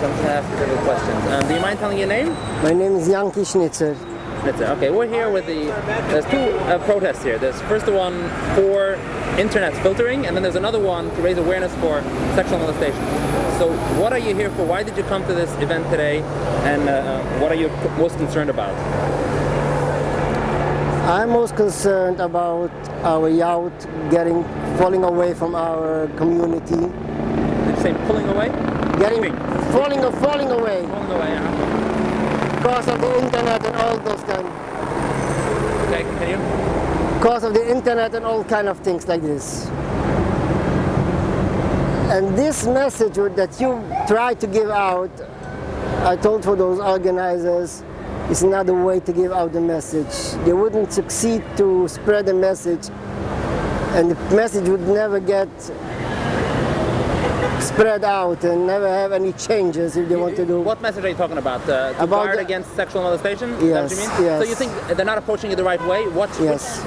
I'm just going to ask you several questions. Do you mind telling your name? My name is Yanky Schnitzer. Okay, we're here with there's two protests here. There's first one for internet filtering, and then there's another one to raise awareness for sexual molestation. So what are you here for? Why did you come to this event today, and what are you most concerned about? I'm most concerned about our youth falling away from our community. Did you say pulling away? Falling away. Falling away, yeah. Because of the internet and all those kind. Okay, continue. Because of the internet and all kind of things like this. And this message that you try to give out, I told for those organizers, is not the way to give out the message. They wouldn't succeed to spread the message, and the message would never get spread out and never have any changes if they want to do. What message are you talking about? To guard against sexual molestation? Yes, is that what you mean? yes. So you think they're not approaching it the right way? Yes.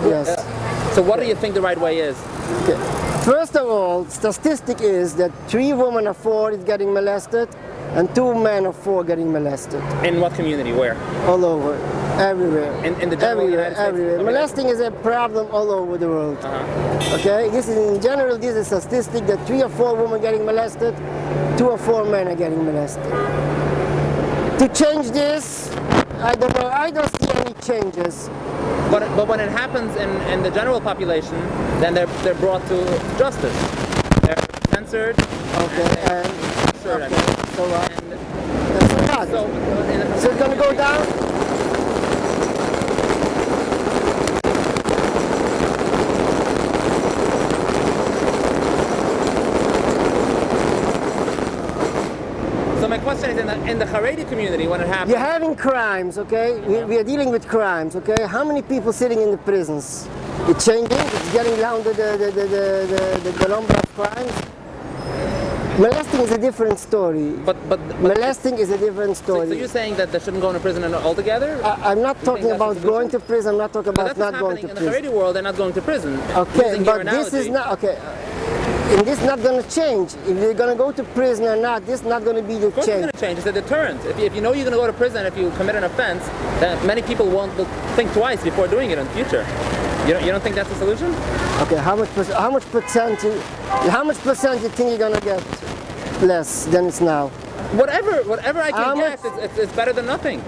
So what do you think the right way is? Okay. First of all, statistic is that 3 women of 4 is getting molested and 2 men of 4 getting molested. In what community? Where? All over. Everywhere. In the general United States? Everywhere. Okay. Molesting is a problem all over the world. Okay? This is in general, this is a statistic that 3 or 4 women getting molested, 2 or 4 men are getting molested. To change this, I don't know, I don't see any changes. But when it happens in the general population, then they're brought to justice. They're censored. Okay. So it's going to go down? So my question is, in the Haredi community, when it happens... You're having crimes, okay? We are dealing with crimes, okay? How many people sitting in the prisons? It's changing, it's getting down to the number of crimes. Molesting is a different story. But molesting is a different story. So you're saying that they shouldn't go into prison altogether? I'm not talking about going to prison, I'm not talking about not going to prison. In the Haredi world, they're not going to prison. Okay, but this is not, okay. And this is not going to change. If they're going to go to prison or not, this is not going to be the change. Of course it's going to change. It's a deterrent. If you know you're going to go to prison if you commit an offense, then many people won't think twice before doing it in the future. You don't think that's the solution? Okay, how much percent you think you're going to get less than it's now? Whatever I can get, it's better than nothing.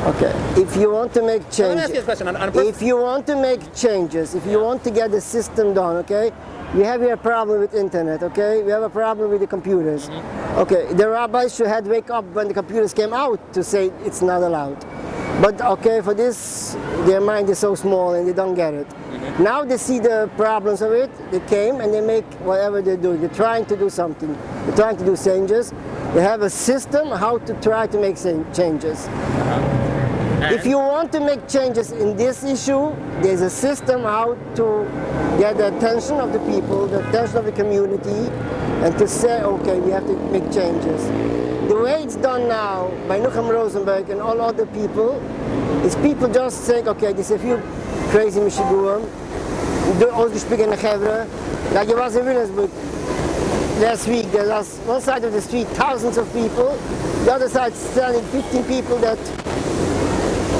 Okay, if you want to make changes, let me ask you a question. If you want to make changes, if you want to get the system done, okay, we have here a problem with internet, okay, we have a problem with the computers. Okay, the rabbis should have wake up when the computers came out to say it's not allowed. But okay, for this, their mind is so small and they don't get it. Now they see the problems of it, they came and they make whatever they're doing. They're trying to do something. They're trying to do changes. They have a system how to try to make changes. If you want to make changes in this issue, there's a system how to get the attention of the people, the attention of the community, and to say, okay, we have to make changes. The way it's done now by Nuchem Rosenberg and all other people, is people just saying, okay, there's a few crazy Michiguam, ausgesprochen in the Chevre. Like it was in Williamsburg last week, there was one side of the street, thousands of people, the other side standing 15 people that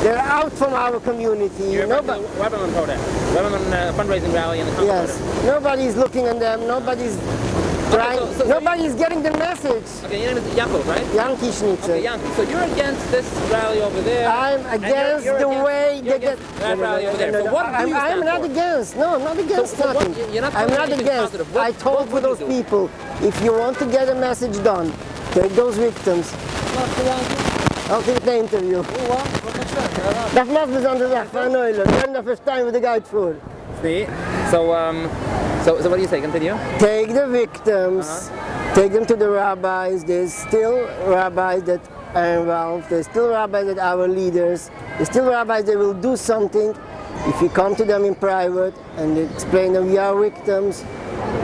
they're out from our community. You're about the Weberman protest, Weberman fundraising rally in the country. Yes, nobody's looking at them, nobody's trying, nobody's getting the message. Okay, your name is Yaakov, right? Yanky Schnitzer. Okay, Yanky. So you're against this rally over there. I'm against the way they get that rally over there. So what do you stand I'm not for? against. No, I'm not against nothing. I'm not against. I told for those people, if you want to get a message done, take those victims. I'll take the interview. Dat mag me aan de weg van Neulen. En dan verstaan we de uitvoer. See? So what do you say? Continue. Take the victims, take them to the rabbis. There's still rabbis that are involved. There's still rabbis that are our leaders. There's still rabbis that will do something. If you come to them in private and explain them, we are victims,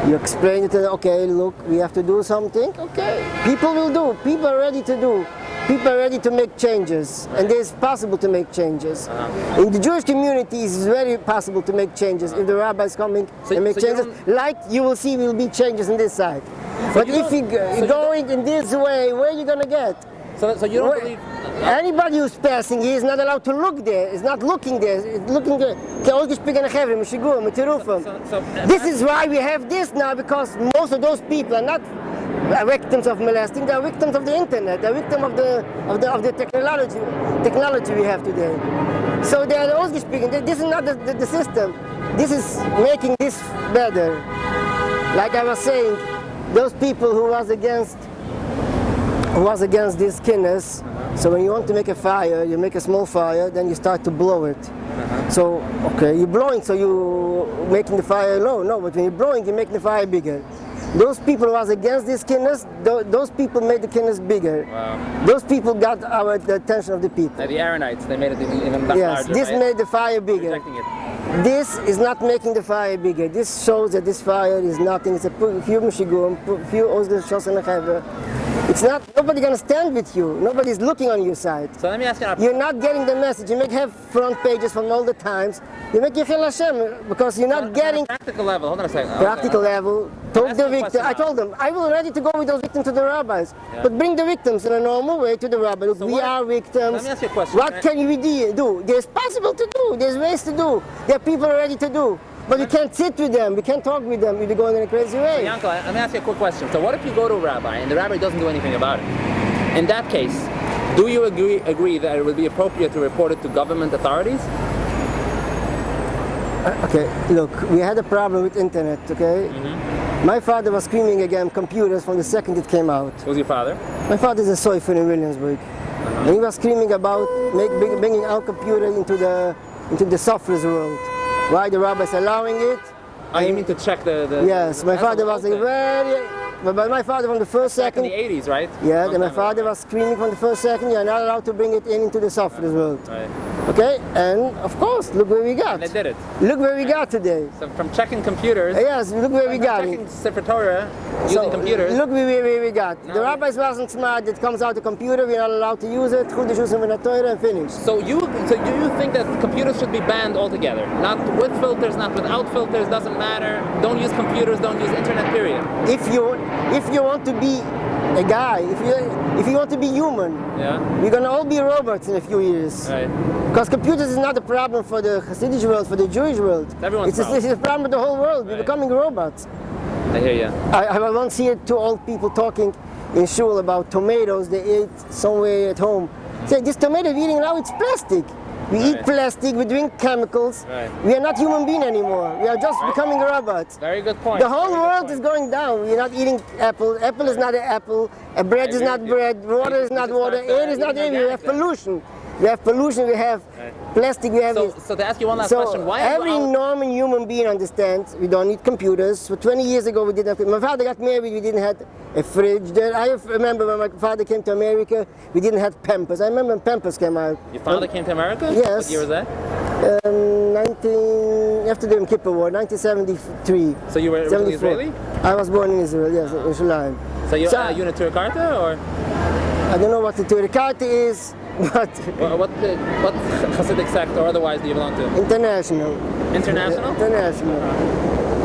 you explain it to them, okay, look, we have to do something, okay. People will do, people are ready to do. People are ready to make changes, and it is possible to make changes. In the Jewish community, it's very possible to make changes. If the rabbis coming and make changes, like you will see, will be changes on this side. But if you're going in this way, where are you going to get? So you don't believe... Anybody who's passing, he is not allowed to look there. He's not looking there. He's looking there. This is why we have this now, because most of those people are not victims of molesting. They are victims of the internet. They're victims of the technology we have today. So they are also speaking. This is not the system. This is making this better. Like I was saying, those people who was against this skinners. So when you want to make a fire, you make a small fire, then you start to blow it. So, okay, you're blowing, so you're making the fire low. No, but when you're blowing, you're making the fire bigger. Those people who was against these skinners, those people made the skinners bigger. Wow. Those people got the attention of the people. The Aaronites, they made it even larger. Yes, this right? made the fire bigger. Rejecting it. This is not making the fire bigger. This shows that this fire is nothing. It's a few mishigum, few ozgashos. It's not, nobody gonna stand with you. Nobody's looking on your side. So let me ask you now. You're not getting the message. You may have front pages from all the times. You make Yechil Hashem because you're not getting... Practical level, hold on a second. Practical level. Told the victim. I told them, I will ready to go with those victims to the rabbis. Yeah. But bring the victims in a normal way to the rabbi. Look, So we are victims. Let me ask you a question. What can we do? There's possible to do. There's ways to do. There are people ready to do. But we can't sit with them. We can't talk with them. We're going in a crazy way. Yanky, let me ask you a quick question. So what if you go to a rabbi and the rabbi doesn't do anything about it? In that case, do you agree that it would be appropriate to report it to government authorities? Okay, look, we had a problem with internet, okay? My father was screaming against computers from the second it came out. Who's your father? My father is a soifer in Williamsburg. And he was screaming about bringing our computer into the software's world. Why the rabbis allowing it? Oh, you mean to check the Yes, my father was a very... But my father from the first second... in the 80s, right? Yeah, and my father was screaming from the first second, you're not allowed to bring it into the software world. Right. Okay, and of course, look where we got. And they did it. Look where we got today. So from checking computers... Yes, look where we got checking it. Sefer Torah using computers... Look where we got. No, the rabbis wasn't smart, it comes out the computer, we're not allowed to use it, and finish. So do you think that computers should be banned altogether? Not with filters, not without filters, doesn't matter. Don't use computers, don't use internet, period. If you want to be a guy, if you want to be human, Yeah. we're gonna all be robots in a few years. Right. Because computers is not a problem for the Hasidic world, for the Jewish world. Everyone's It's a problem with the whole world. We're Right. becoming robots. I hear you. I once heard two old people talking in shul about tomatoes they ate somewhere at home. Say, this tomato we're eating now, it's plastic. We eat Right. plastic, we drink chemicals. Right. We are not human beings anymore. We are just becoming robots. Very good point. The whole Very good world point. is going down. We're not eating apple. Apple is not an apple. A bread is agree not with you. bread. Water is We not just water. start, Air is not eating air. We have organic then. pollution. We have pollution. We have Right. plastic. We have. So to ask you one last So question, why every are normal human being understands we don't need computers. So 20 years ago we didn't have. My father got married. We didn't have a fridge. Then I remember when my father came to America, we didn't have Pampers. I remember when Pampers came out. your father came to America? Yes. What year was that? after the Yom Kippur War, 1973. So you were originally 74. Israeli? I was born in Israel. Yes, in Yerushalayim. So you're So- a Unitary Karta or I don't know what the Turikati is, but what Hasidic sect or otherwise do you belong to? international. International? International.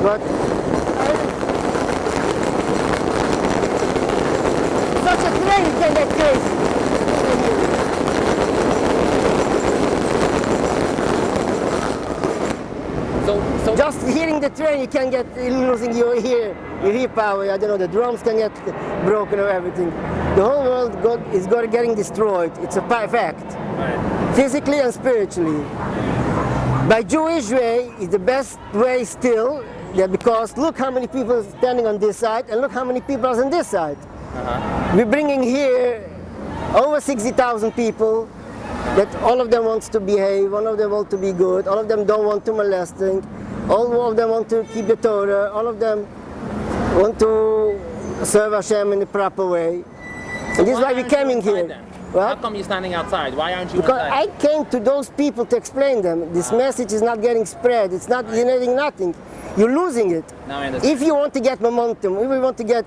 But such a train can get crazy. So Just hearing the train, you can get losing your ear power. I don't know, the drums can get broken or everything. The whole world is getting destroyed. It's a fact. Right. Physically and spiritually. By Jewish way is the best way still, because look how many people are standing on this side and look how many people are on this side. We're bringing here over 60,000 people that all of them wants to behave, all of them want to be good, all of them don't want to molesting, all of them want to keep the Torah, all of them want to serve Hashem in the proper way. So And this is why aren't we're you coming inside here. then? What? How come you're standing outside? Why aren't you Because inside? I came to those people to explain them. This message is not getting spread. It's not, you're getting nothing. You're losing it. Now I understand. If you want to get momentum, if you want to get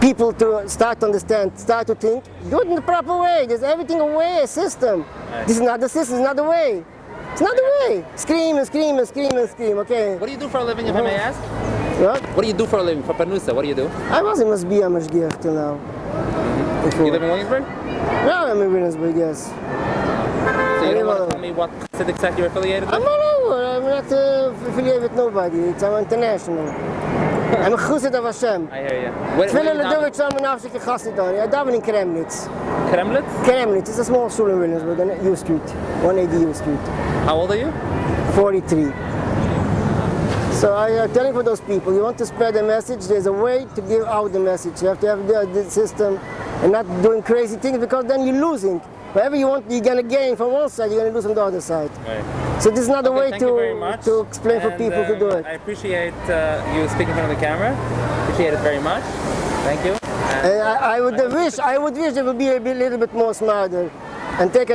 people to start to understand, start to think, do it in the proper way. There's everything a way, a system. Right. This is not the system, it's not the way. It's not the way. Scream and scream and scream and scream, okay? What do you do for a living, if I may ask? What? What do you do for a living? For Panusa, what do you do? I was in Masbia Mashgiach till now. You live in Williamsburg? No, I'm in Williamsburg, yes. So you don't want to tell me what Hasidic sect you're affiliated with? I'm not affiliated with nobody. I'm international. I'm a Chassid of Hashem. I hear you. Where Tefillah you Ledovich daven? Sham Nafshik Chassidon. I daven in Kremlitz. Kremlitz? Kremlitz, it's a small school in Williamsburg on U Street, 180 U Street, How old are you? 43. So I'm telling for those people, you want to spread the message, there's a way to give out the message. You have to have the system and not doing crazy things because then you're losing. Whatever you want, you're going to gain from one side, you're going to lose from the other side. Right. So this is not the way Thank you very much. to explain for people to do it. I appreciate you speaking in front of the camera. Appreciate it very much. Thank you. I would wish they would be a little bit more smarter and take